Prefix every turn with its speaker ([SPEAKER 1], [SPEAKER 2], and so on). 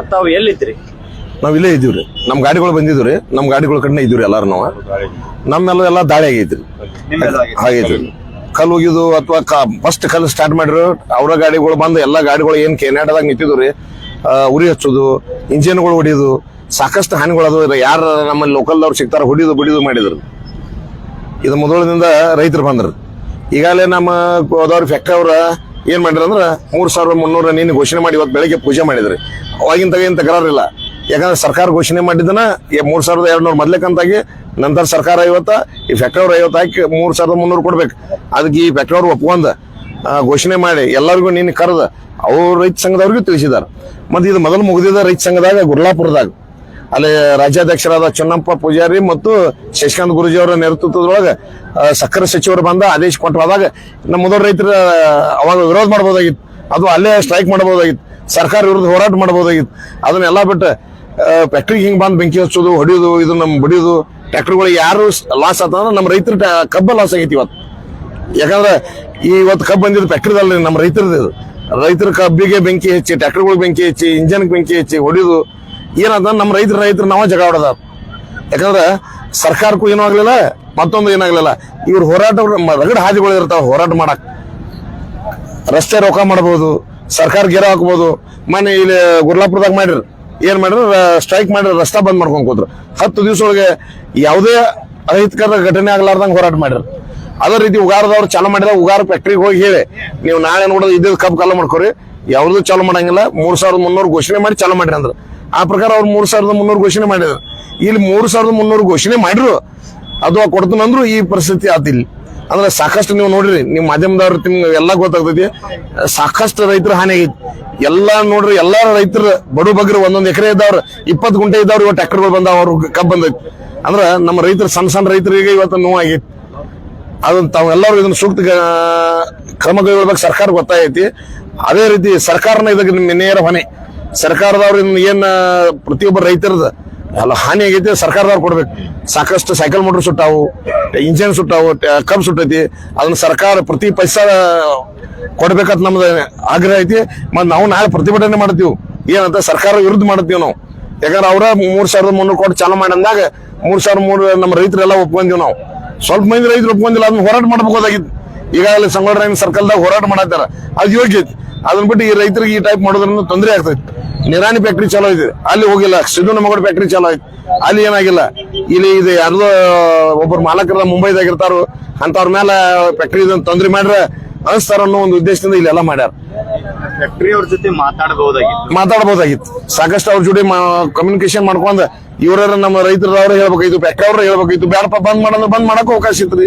[SPEAKER 1] ತಾವು ಎಲ್ಲಿದ್ರಿ?
[SPEAKER 2] ನಾವ್ ಇಲ್ಲೇ ಇದೀವ್ರಿ. ನಮ್ ಗಾಡಿಗಳು ಬಂದಿದ್ರಿ, ನಮ್ ಗಾಡಿಗಳ ಕಡೆ ಇದೀವ್ರಿ ಎಲ್ಲಾರು ನಾವು. ನಮ್ಮೆಲ್ಲ ದಾಳಿ ಆಗೈತ್ರಿ, ಆಗೈತ್ರಿ. ಕಲ್ಲು ಹೋಗಿದ್ದು ಅಥವಾ ಫಸ್ಟ್ ಕಲ್ಲು ಸ್ಟಾರ್ಟ್ ಮಾಡಿದ್ರು ಅವ್ರ ಗಾಡಿಗಳು ಬಂದು ಎಲ್ಲಾ ಗಾಡಿಗಳು ಏನ್ ಕೆನಾಡದಾಗ ನಿಂತಿದ್ರಿ, ಉರಿ ಹಚ್ಚೋದು, ಇಂಜಿನ್ಗಳು ಹೊಡಿಯೋದು, ಸಾಕಷ್ಟು ಹಾನಿಗಳದು. ಯಾರ ನಮ್ಮ ಲೋಕಲ್ದವ್ರು ಸಿಗ್ತಾರ ಹೊಡಿದು ಬಿಡಿದು ಮಾಡಿದ್ರು. ಇದು ಮೊದಲಿನಿಂದ ರೈತರು ಬಂದ್ರು. ಈಗಾಗಲೇ ನಮ್ಮ ಗೋದಾವರಿ ಫ್ಯಾಕ್ಟ್ರಿ ಅವ್ರ ಏನ್ ಮಾಡಿದ್ರ ಅಂದ್ರ 3,300 ನೀನು ಘೋಷಣೆ ಮಾಡಿ ಇವತ್ತು ಬೆಳಗ್ಗೆ ಪೂಜೆ ಮಾಡಿದ್ರಿ. ಅವಾಗಿನ ಏನ್ ತಕರಾರಿಲ್ಲ. ಯಾಕಂದ್ರೆ ಸರ್ಕಾರ ಘೋಷಣೆ ಮಾಡಿದ್ದನ 3,200 ಮೊದ್ಲೇಕಂತಾಗಿ, ನಂತರ ಸರ್ಕಾರ 50, ಈ ಫ್ಯಾಕ್ಟ್ರಿ ಅವ್ರು 50 ಹಾಕಿ 3,300 ಕೊಡ್ಬೇಕು. ಅದಕ್ಕೆ ಈ ಫ್ಯಾಕ್ಟ್ರಿ ಅವ್ರು ಒಪ್ಕೊಂಡ್ ಘೋಷಣೆ ಮಾಡಿ ಎಲ್ಲರಿಗೂ ನೀನು ಕರೆದ ಅವ್ರು ರೈತ ಸಂಘದವ್ರಿಗೂ ತಿಳಿಸಿದಾರ. ಮತ್ತೆ ಇದು ಮೊದಲು ಮುಗಿದಿದ ರೈತ ಸಂಘದಾಗ ಗುರ್ಲಾಪುರದಾಗ ಅಲ್ಲಿ ರಾಜ್ಯಾಧ್ಯಕ್ಷರಾದ ಚನ್ನಪ್ಪ ಪೂಜಾರಿ ಮತ್ತು ಶಶಿಕಾಂತ್ ಗುರೂಜಿ ಅವರ ನೇತೃತ್ವದೊಳಗೆ ಸಕ್ಕರೆ ಸಚಿವರು ಬಂದ ಆದೇಶ ಕೊಟ್ಟರಾದಾಗ ನಮ್ಮ ಮೊದಲ ರೈತರ ಅವಾಗ ವಿರೋಧ ಮಾಡಬಹುದಾಗಿತ್ತು. ಅದು ಅಲ್ಲೇ ಸ್ಟ್ರೈಕ್ ಮಾಡಬಹುದಾಗಿತ್ತು, ಸರ್ಕಾರ ವಿರುದ್ಧ ಹೋರಾಟ ಮಾಡಬಹುದಾಗಿತ್ತು. ಅದನ್ನೆಲ್ಲ ಬಿಟ್ಟು ಫ್ಯಾಕ್ಟ್ರಿಗೆ ಹಿಂಗ್ ಬಂದು ಬೆಂಕಿ ಹಚ್ಚೋದು, ಹೊಡಿಯೋದು, ಇದು ನಮ್ ಬಡಿಯೋದು, ಟ್ರ್ಯಾಕ್ಟರ್ಗಳಿಗೆ ಯಾರು ಲಾಸ್ ಆತಂದ್ರೆ ನಮ್ಮ ರೈತರ ಕಬ್ಬ ಲಾಸ್ ಆಗೈತಿ ಇವತ್ತು. ಯಾಕಂದ್ರೆ ಇವತ್ತು ಕಬ್ಬು ಬಂದಿದ್ದು ಫ್ಯಾಕ್ಟ್ರಿದಲ್ಲಿ ನಮ್ಮ ರೈತರ ಕಬ್ಬಿಗೆ ಬೆಂಕಿ ಹೆಚ್ಚಿ, ಟ್ರ್ಯಾಕ್ಟರ್ಗಳಿಗೆ ಬೆಂಕಿ ಹೆಚ್ಚಿ, ಇಂಜನ್ಗೆ ಬೆಂಕಿ ಹೆಚ್ಚಿ ಹೊಡಿಯೋದು ಏನಾದ ನಮ್ಮ ರೈತರು ನಾವ ಜಗ ಹೊಡೆದ. ಯಾಕಂದ್ರೆ ಸರ್ಕಾರಕ್ಕೂ ಏನೂ ಆಗ್ಲಿಲ್ಲ, ಮತ್ತೊಂದು ಏನಾಗ್ಲಿಲ್ಲ. ಇವ್ರ ಹೋರಾಟ ರಗಡ ಹಾದಿಗಳು ಇರ್ತಾವ ಹೋರಾಟ ಮಾಡಕ್. ರಸ್ತೆ ರೊಕ್ಕ ಮಾಡಬಹುದು, ಸರ್ಕಾರ ಗೆರ ಹಾಕ್ಬಹುದು. ಮೊನ್ನೆ ಇಲ್ಲಿ ಗುರ್ಲಾಪುರದಾಗ ಮಾಡಿರ್ ಏನ್ ಮಾಡಿದ್ರು, ಸ್ಟ್ರೈಕ್ ಮಾಡಿದ್ರು, ರಸ್ತಾ ಬಂದ್ ಮಾಡ್ಕೊಂಡ್ ಕೂತ್ರು. 10 ದಿವಸ ಒಳಗೆ ಯಾವುದೇ ಅಹಿತಕರ ಘಟನೆ ಆಗ್ಲಾರ್ದಂಗ್ ಹೋರಾಟ ಮಾಡಿದ್ರು. ಅದೇ ರೀತಿ ಉಗಾರದವ್ರು ಚಾಲು ಮಾಡಿದ ಉಗಾರ ಫ್ಯಾಕ್ಟ್ರಿಗೆ ಹೋಗಿ ಹೇಳಿ ನೀವು ನಾಳೆ ನೋಡೋದು ಇದ್ದ ಕಬ್ಬು ಕಾಲ ಮಾಡ್ಕೋರಿ, ಯಾವ್ದು ಚಾಲು ಮಾಡಂಗಿಲ್ಲ, 3,300 ಘೋಷಣೆ ಮಾಡಿ ಚಾಲು ಮಾಡ್ರಿ ಅಂದ್ರ. ಆ ಪ್ರಕಾರ ಅವ್ರು 3,300 ಘೋಷಣೆ ಮಾಡಿದ್ರು. ಇಲ್ಲಿ 3,300 ಘೋಷಣೆ ಮಾಡಿದ್ರು, ಅದು ಕೊಡ್ತೀನಂದ್ರು ಈ ಪರಿಸ್ಥಿತಿ ಆತಿಲ್ಲ. ಅಂದ್ರೆ ಸಾಕಷ್ಟು ನೀವು ನೋಡ್ರಿ, ನಿಮ್ ಮಾಧ್ಯಮದವ್ರು ನಿಮ್ಗೆ ಎಲ್ಲ ಗೊತ್ತಾಗ್ತೈತಿ, ಸಾಕಷ್ಟು ರೈತರ ಹಾನಿ ಆಗೈತಿ. ಎಲ್ಲಾ ನೋಡ್ರಿ, ಎಲ್ಲಾರ ರೈತರು ಬಡು ಬಗ್ರು 1 ಎಕರೆ ಇದ್ದವ್ರು, 20 ಗುಂಟೆ ಇದ್ದವ್ರು ಇವತ್ತು ಟ್ರ್ಯಾಕ್ಟರ್ಗಳು ಬಂದಾವ, ಅವ್ರು ಕಬ್ಬು ಬಂದೈತಿ. ಅಂದ್ರ ನಮ್ಮ ರೈತರು ಸಣ್ಣ ರೈತರಿಗೆ ಇವತ್ತು ನೋವಾಗೈತಿ. ಅದನ್ನ ತಾವೆಲ್ಲರೂ ಇದನ್ನ ಸೂಕ್ತ ಕ್ರಮ ಕೈಗೊಳ್ಬೇಕು, ಸರ್ಕಾರ ಗೊತ್ತಾಗೈತಿ. ಅದೇ ರೀತಿ ಸರ್ಕಾರನ ಇದಕ್ಕೆ ನೇರ ಹೊಣೆ. ಸರ್ಕಾರದವ್ರು ಏನ್ ಪ್ರತಿಯೊಬ್ಬ ರೈತರದ ಎಲ್ಲ ಹಾನಿ ಆಗೈತಿ, ಸರ್ಕಾರದವ್ರು ಕೊಡ್ಬೇಕು. ಸಾಕಷ್ಟು ಸೈಕಲ್ ಮೋಟರ್ ಸುಟ್ಟಾವು, ಇಂಜಿನ್ ಸುಟ್ಟಾವು, ಕಬ್ಬು ಸುಟ್ಟೈತಿ. ಅದನ್ನ ಸರ್ಕಾರ ಪ್ರತಿ ಪೈಸಾ ಕೊಡ್ಬೇಕಂತ ನಮ್ದು ಆಗ್ರಹ ಐತಿ. ಮತ್ ನಾವು ನಾಳೆ ಪ್ರತಿಭಟನೆ ಮಾಡ್ತೀವಿ, ಏನಂತ ಸರ್ಕಾರ ವಿರುದ್ಧ ಮಾಡ್ತೀವಿ ನಾವು. ಯಾಕಂದ್ರೆ ಅವ್ರ 3,300 ಕೊಟ್ಟು ಚಾಲು ಮಾಡಂದಾಗ 3,300 ನಮ್ಮ ರೈತರೆಲ್ಲ ಒಪ್ಕೊಂತೀವಿ ನಾವು. ಸ್ವಲ್ಪ ಮಂದಿ ರೈತರು ಒಪ್ಕೊಂಡಿಲ್ಲ, ಅದನ್ನ ಹೋರಾಟ ಮಾಡ್ಬೋದಾಗಿತ್ತು. ಈಗಾಗಲೇ ಸಂಗೊಳ್ಳ ಸರ್ಕಲ್ದಾಗ ಹೋರಾಟ ಮಾಡತ್ತಾರ, ಅದು ಯೋಗ್ಯ ಐತಿ. ಅದನ್ನ ಬಿಟ್ಟು ಈ ರೈತರಿಗೆ ಈ ಟೈಪ್ ಮಾಡೋದ್ರಿಂದ ತೊಂದರೆ ಆಗ್ತೈತಿ. ನಿರಾಣಿ ಫ್ಯಾಕ್ಟ್ರಿ ಚಾಲೋ ಐತಿ, ಅಲ್ಲಿ ಹೋಗಿಲ್ಲ. ಸಿದ್ದು ನಮಗೋಡ್ ಫ್ಯಾಕ್ಟ್ರಿ ಚಾಲೋ ಐತಿ, ಅಲ್ಲಿ ಏನಾಗಿಲ್ಲ. ಇಲ್ಲಿ ಇದು ಯಾರ್ದೋ ಒಬ್ಬರು ಮಾಲಕರ ಮುಂಬೈದಾಗಿರ್ತಾರೋ ಅಂತವ್ರ ಮೇಲೆ ಫ್ಯಾಕ್ಟ್ರಿ ತೊಂದರೆ ಮಾಡ್ರೆ ಅನಿಸ್ತಾರ ಅನ್ನೋ ಒಂದು ಉದ್ದೇಶದಿಂದ ಇಲ್ಲೆಲ್ಲ ಮಾಡ್ಯಾರ.
[SPEAKER 1] ಫ್ಯಾಕ್ಟ್ರಿ ಅವ್ರ ಜೊತೆ
[SPEAKER 2] ಮಾತಾಡಬಹುದಾಗಿತ್ತು. ಸಾಕಷ್ಟು ಅವ್ರ ಜೊತೆ ಕಮ್ಯುನಿಕೇಶನ್ ಮಾಡ್ಕೊಂಡ್ ಇವ್ರ ನಮ್ಮ ರೈತರವ್ರ ಹೇಳ್ಬೇಕಾಯ್ತು, ಫ್ಯಾಕ್ಟ್ರಿ ಅವ್ರ ಹೇಳ್ಬೇಕಾಯ್ತು. ಬ್ಯಾಡಪ್ಪ ಬಂದ್ ಮಾಡಕ್ ಅವಕಾಶ ಇತ್ತು.